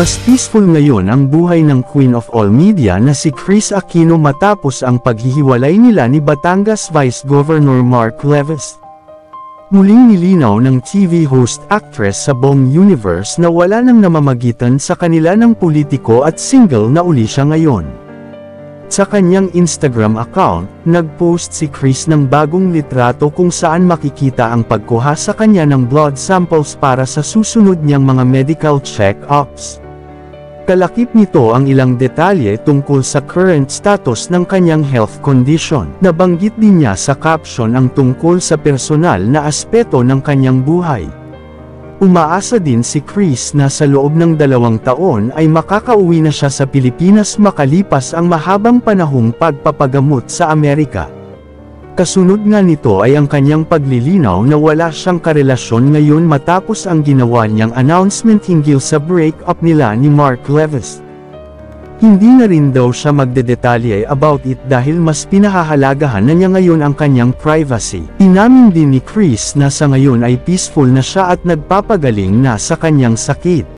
Mas peaceful ngayon ang buhay ng Queen of All Media na si Kris Aquino matapos ang paghihiwalay nila ni Batangas Vice Governor Mark Leves. Muling nilinaw ng TV host actress sa buong universe na wala nang namamagitan sa kanila ng politiko at single na uli siya ngayon. Sa kanyang Instagram account, nag-post si Kris ng bagong litrato kung saan makikita ang pagkuha sa kanya ng blood samples para sa susunod niyang mga medical check-ups. Kalakip nito ang ilang detalye tungkol sa current status ng kanyang health condition. Nabanggit din niya sa caption ang tungkol sa personal na aspeto ng kanyang buhay. Umaasa din si Kris na sa loob ng 2 taon ay makakauwi na siya sa Pilipinas makalipas ang mahabang panahong pagpapagamot sa Amerika. Kasunod nga nito ay ang kanyang paglilinaw na wala siyang karelasyon ngayon matapos ang ginawa niyang announcement hinggil sa break-up nila ni Mark Leves. Hindi na rin daw siya magdedetalye about it dahil mas pinahahalagahan na niya ngayon ang kanyang privacy. Inamin din ni Kris na sa ngayon ay peaceful na siya at nagpapagaling na sa kanyang sakit.